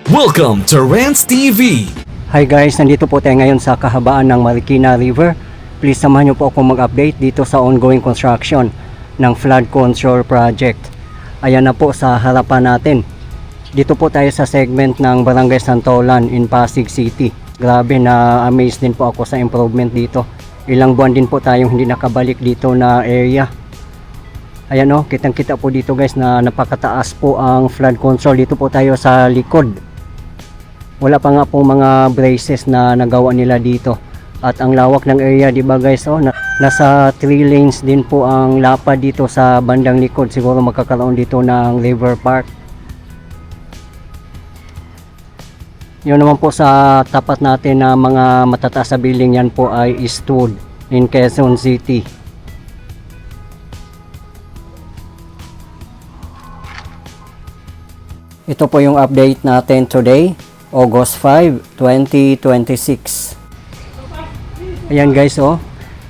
Welcome to Rants TV. Hi guys, nandito po tayo ngayon sa kahabaan ng Marikina River. Please samahan niyo po ako mag-update dito sa ongoing construction ng flood control project. Ayan na po sa harapan natin. Dito po tayo sa segment ng Barangay Santolan in Pasig City. Grabe, na amazed din po ako sa improvement dito. Ilang buwan din po tayong hindi nakabalik dito na area. Ayan o, kitang kita po dito guys na napakataas po ang flood control. Dito po tayo sa likod. Wala pa nga po mga braces na nagawa nila dito. At ang lawak ng area, di ba guys, oh, nasa 3 lanes din po ang lapad dito sa bandang likod. Siguro magkakaroon dito ng river park. Yun naman po sa tapat natin na mga matataas na building, yan po ay Eastwood in Quezon City. Ito po yung update natin today, August 5, 2026. Ayan guys, oh.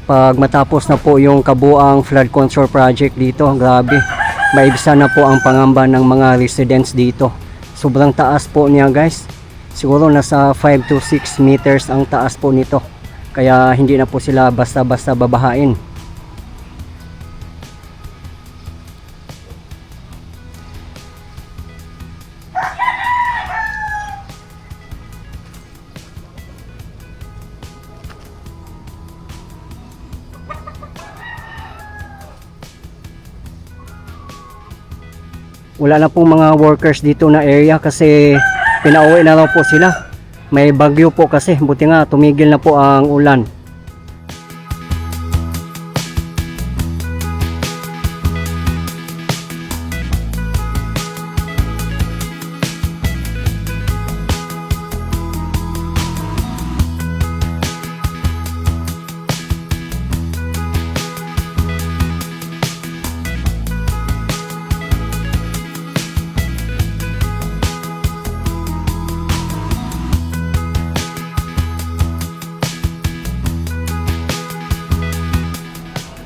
Pag matapos na po yung kabuang flood control project dito, grabe. Maibsa na po ang pangamba ng mga residents dito. Sobrang taas po niya guys. Siguro nasa 5 to 6 meters ang taas po nito. Kaya hindi na po sila basta-basta babahain. Wala na pong mga workers dito na area kasi pinauwi na raw po sila. May bagyo po kasi, buti nga tumigil na po ang ulan.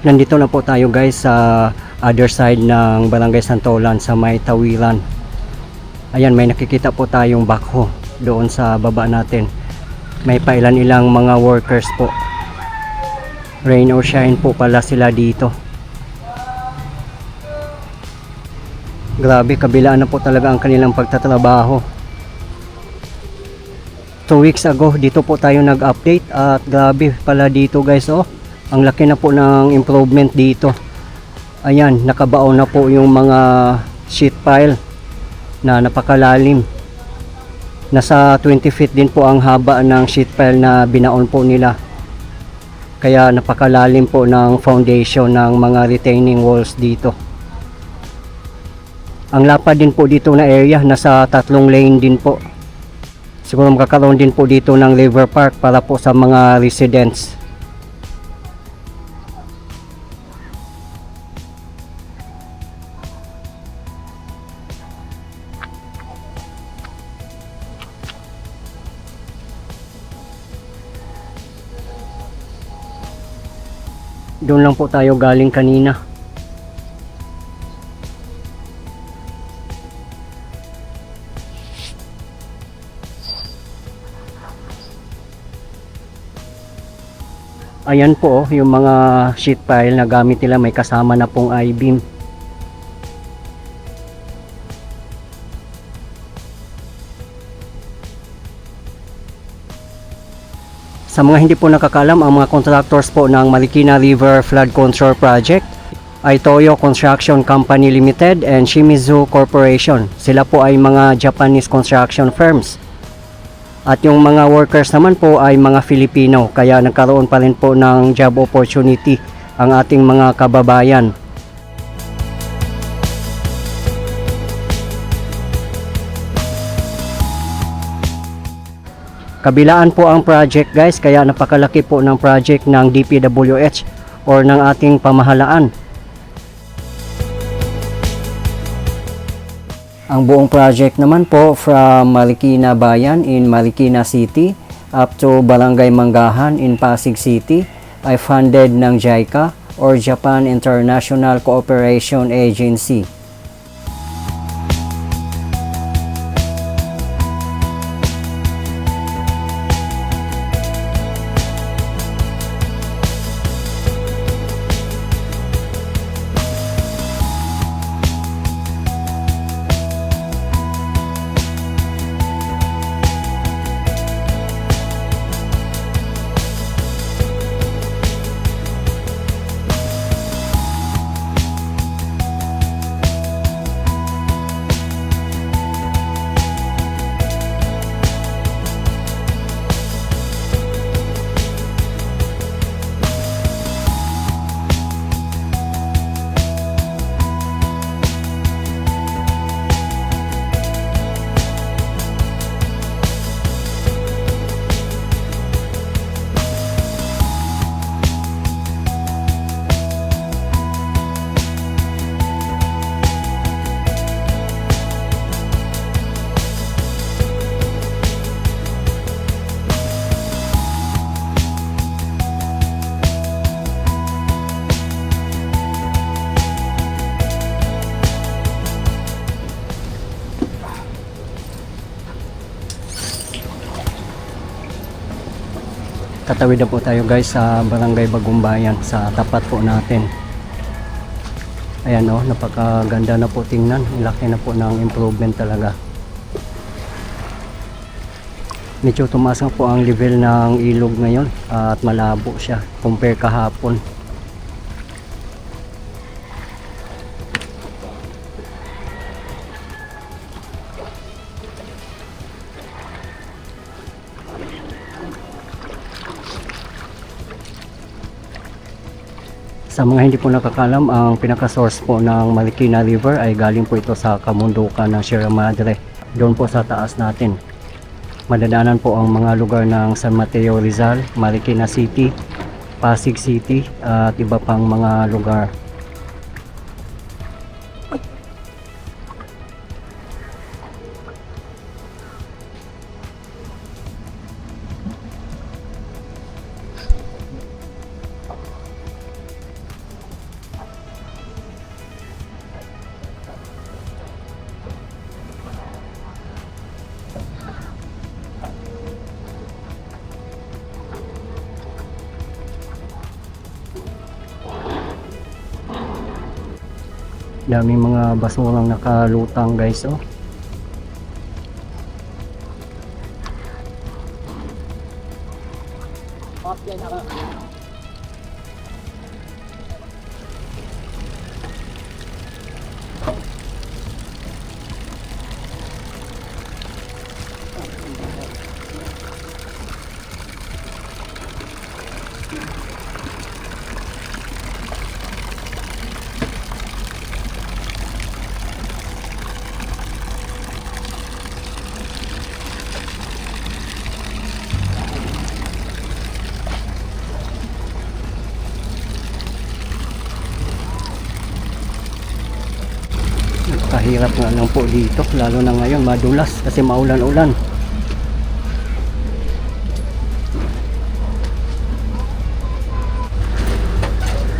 Nandito na po tayo guys sa other side ng Barangay Santolan sa may Tawiran. Ayan, may nakikita po tayong backhoe doon sa baba natin. May pailan-ilang mga workers po. Rain or shine po pala sila dito. Grabe, kabilaan na po talaga ang kanilang pagtatrabaho. 2 weeks ago, dito po tayo nag-update at grabe pala dito guys, oh. Ang laki na po ng improvement dito. Ayan, nakabaon na po yung mga sheet pile na napakalalim. Nasa 20 feet din po ang haba ng sheet pile na binaon po nila. Kaya napakalalim po ng foundation ng mga retaining walls dito. Ang lapad din po dito na area, nasa 3 lane din po. Siguro magkakaroon din po dito ng river park para po sa mga residents. Doon lang po tayo galing kanina. Ayan po, yung mga sheet pile na gamit nila, may kasama na pong I-beam. Sa mga hindi po nakakalam, ang mga contractors po ng Marikina River Flood Control Project ay Toyo Construction Company Limited and Shimizu Corporation. Sila po ay mga Japanese construction firms. At yung mga workers naman po ay mga Filipino, kaya nagkaroon pa rin po ng job opportunity ang ating mga kababayan. Kabilaan po ang project guys, kaya napakalaki po ng project ng DPWH or ng ating pamahalaan. Ang buong project naman po from Marikina Bayan in Marikina City up to Barangay Manggahan in Pasig City ay funded ng JICA or Japan International Cooperation Agency. Tatawid na po tayo guys sa Barangay Bagumbayan sa tapat po natin. Ayan o, napakaganda na po tingnan. Laki na po ng improvement talaga. Medyo tumaas na po ang level ng ilog ngayon at malabo siya compare kahapon. Sa mga hindi po nakakalam, ang pinaka-source po ng Marikina River ay galing po ito sa kamundukan ng Sierra Madre. Doon po sa taas natin. Madadaanan po ang mga lugar ng San Mateo Rizal, Marikina City, Pasig City at iba pang mga lugar. Daming mga basurang nakalutang guys oh. Kahirap nga lang po dito, lalo na ngayon madulas kasi maulan-ulan.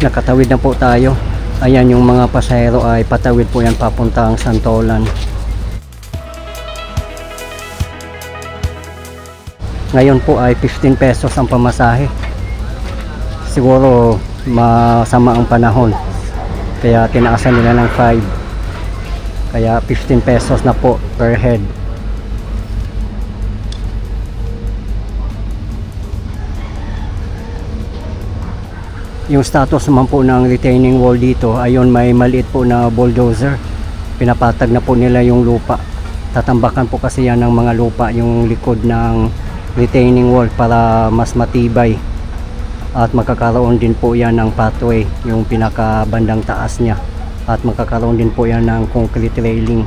Nakatawid na po tayo. Ayan yung mga pasahero ay patawid po yan papuntang Santolan. Ngayon po ay 15 pesos ang pamasahe. Siguro masama ang panahon kaya tinaasan nila ng 5. Kaya 15 pesos na po per head. Yung status naman po ng retaining wall dito, ayon may maliit po na bulldozer. Pinapatag na po nila yung lupa. Tatambakan po kasi yan ng mga lupa yung likod ng retaining wall para mas matibay. At magkakaroon din po yan ng pathway, yung pinakabandang taas niya. At magkakaroon din po yan ng concrete railing.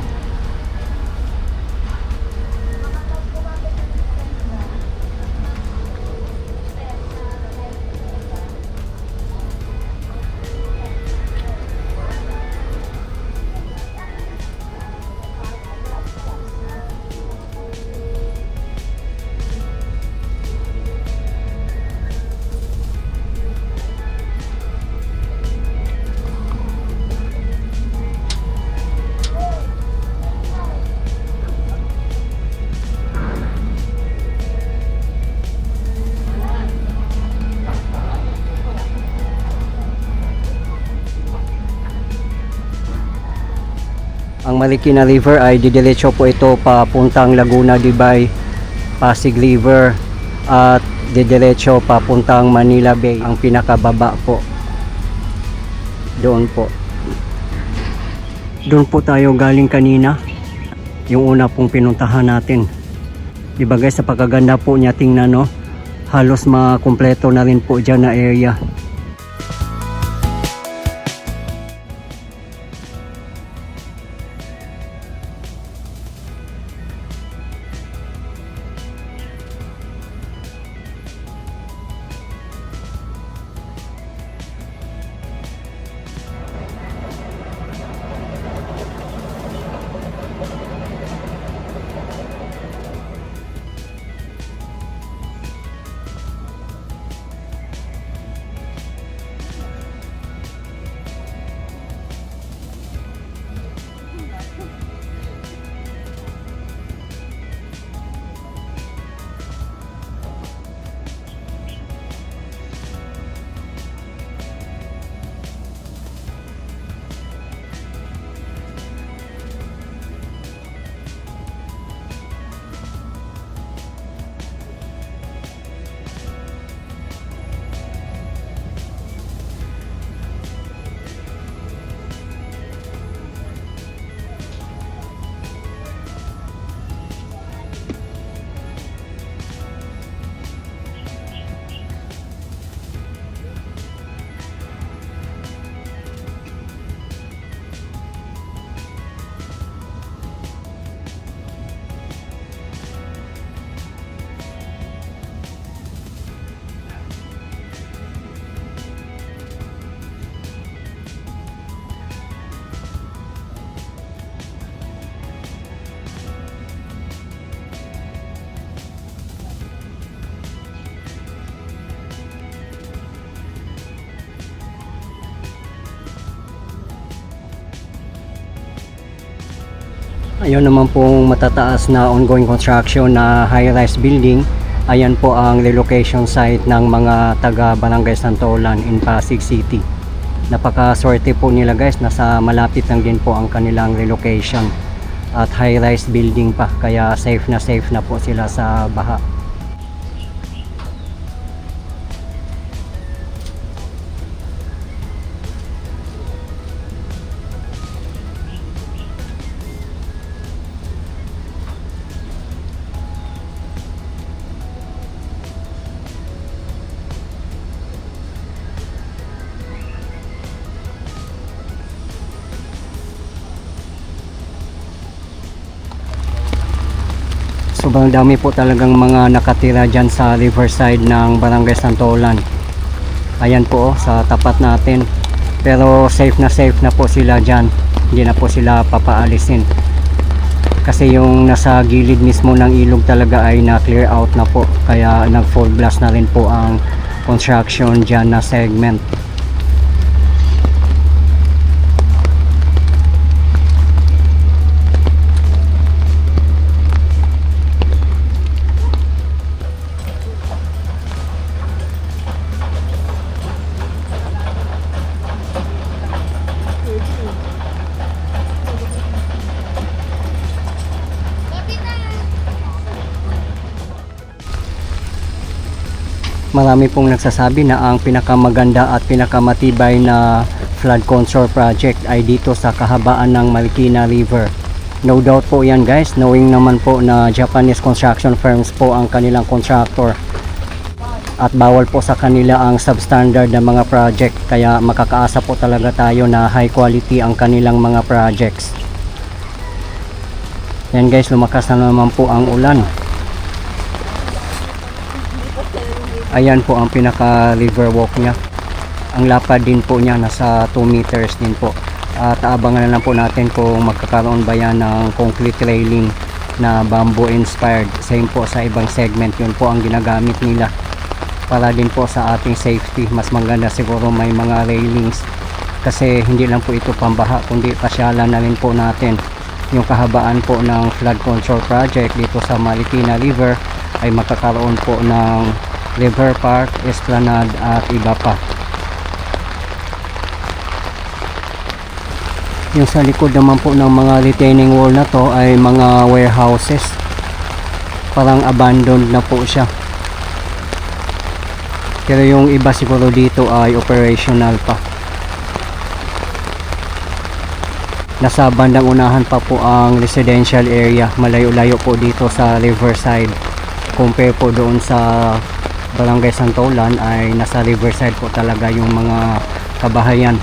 Ang Marikina River ay didiretso po ito papuntang Laguna de Bay, Pasig River at didiretso papuntang Manila Bay. Ang pinakababa po doon po. Doon po tayo galing kanina, yung una pong pinuntahan natin. Diba guys, sa pagkaganda po niya, tingnan no, halos makumpleto na rin po dyan na area. Ayun naman pong matataas na ongoing construction na high-rise building. Ayan po ang relocation site ng mga taga Barangay Santolan in Pasig City. Napakaswerte po nila guys, nasa malapit lang din po ang kanilang relocation at high-rise building pa, kaya safe na po sila sa baha. Sobrang dami po talagang mga nakatira dyan sa riverside ng Barangay Santolan. Ayan po sa tapat natin. Pero safe na po sila dyan. Hindi na po sila papaalisin. Kasi yung nasa gilid mismo ng ilog talaga ay na-clear out na po. Kaya nag-full blast na rin po ang construction dyan na segment. Marami pong nagsasabi na ang pinakamaganda at pinakamatibay na flood control project ay dito sa kahabaan ng Marikina River. No doubt po yan guys, knowing naman po na Japanese construction firms po ang kanilang contractor at bawal po sa kanila ang substandard na mga project, kaya makakaasa po talaga tayo na high quality ang kanilang mga projects. Yan guys, lumakas na naman po ang ulan. Ayan po ang pinaka river walk nya. Ang lapad din po niya nasa 2 meters din po. At abangan na lang po natin kung magkakaroon ba yan ng concrete railing na bamboo inspired. Same po sa ibang segment, yun po ang ginagamit nila. Para din po sa ating safety, mas maganda siguro may mga railings. Kasi hindi lang po ito pambaha, kundi pasyalan na rin po natin yung kahabaan po ng flood control project dito sa Marikina River ay magkakaroon po ng river park, esplanade at iba pa. Yung sa likod naman po ng mga retaining wall na to ay mga warehouses. Parang abandoned na po siya. Pero yung iba siguro dito ay operational pa. Nasa bandang unahan pa po ang residential area. Malayo-layo po dito sa riverside. Compare po doon sa Barangay Santolan ay nasa riverside po talaga yung mga kabahayan.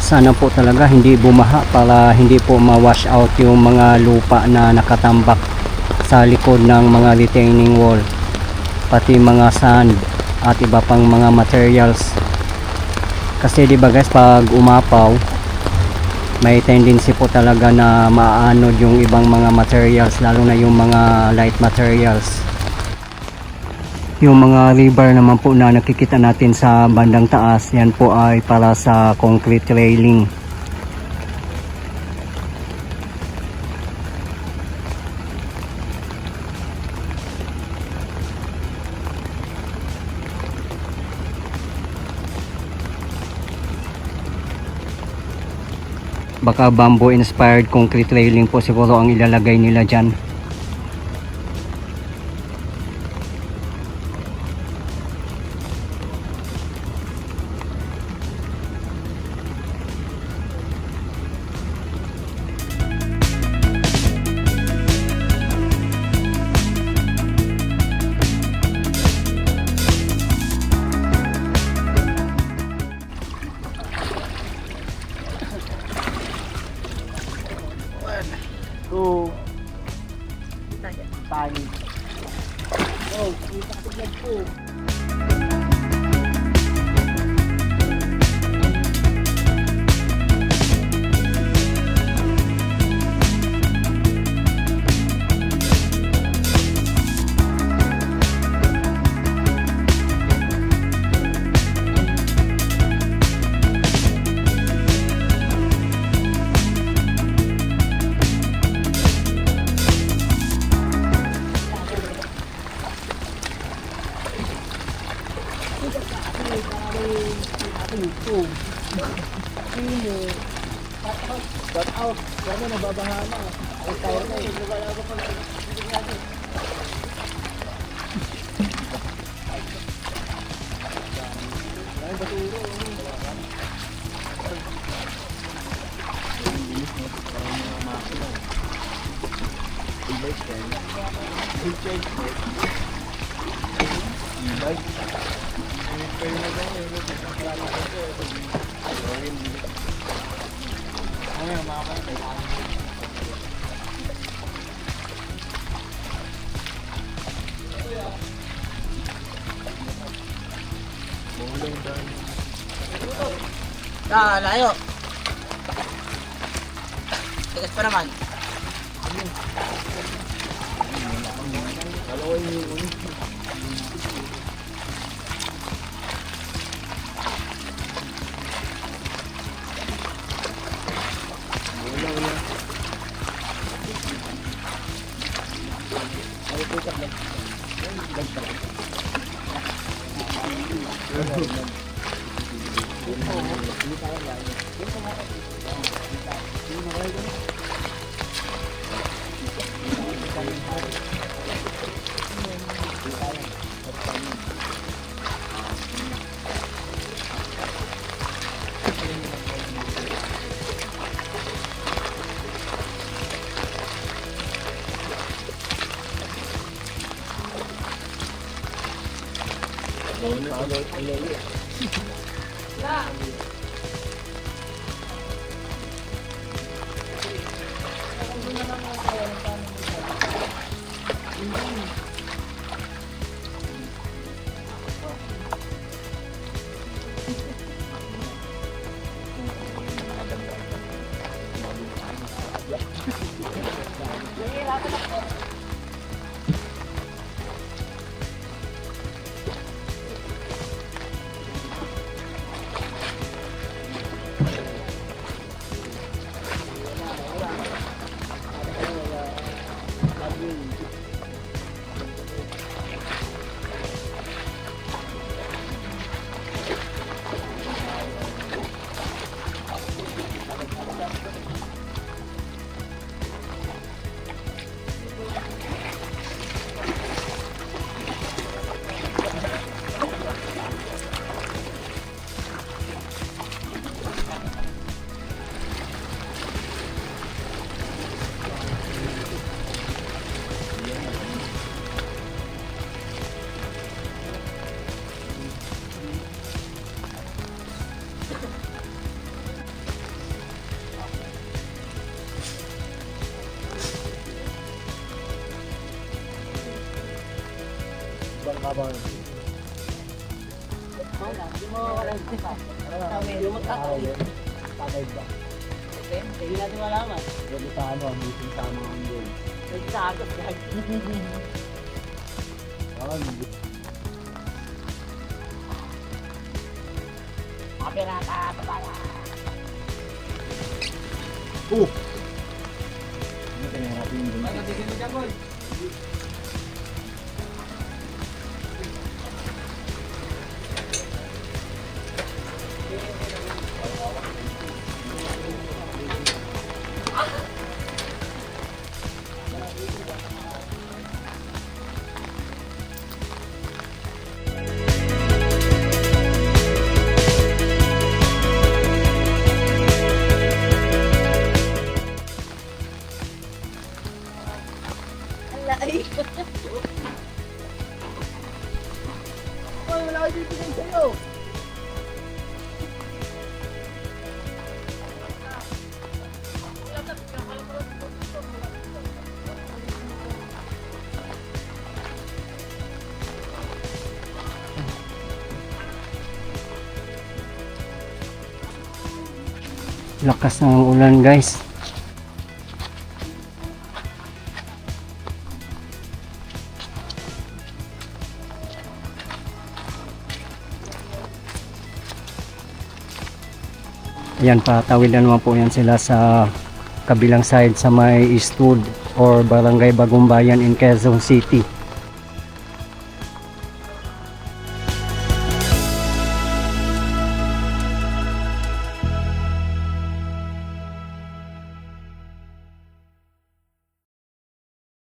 Sana po talaga hindi bumaha para hindi po ma-wash out yung mga lupa na nakatambak sa likod ng mga retaining wall, pati mga sand at iba pang mga materials. Kasi di ba guys, pag umapaw may tendency po talaga na maaanod yung ibang mga materials, lalo na yung mga light materials. Yung mga rebar naman po na nakikita natin sa bandang taas, yan po ay para sa concrete railing. Baka bamboo inspired concrete railing po siguro ang ilalagay nila dyan. Two. Tani. Oh, kita ka tignan po. Shut out. Kaya nababaha na. Ay, tayo na eh. Layo. Tigas pa naman. Hindi natin malaman. Dito sa ano, ang meeting sa mga angol. Nagsagot yan. Mga pirata, babala. Ano kaya natin yung Magkatigil mo dyan, boy. Ay, wala kayo bibigyan sa'yo. Lakas ng ulan guys. Ayan, patawid na naman po yan sila sa kabilang side sa may Eastwood or Barangay Bagong Bayan in Quezon City.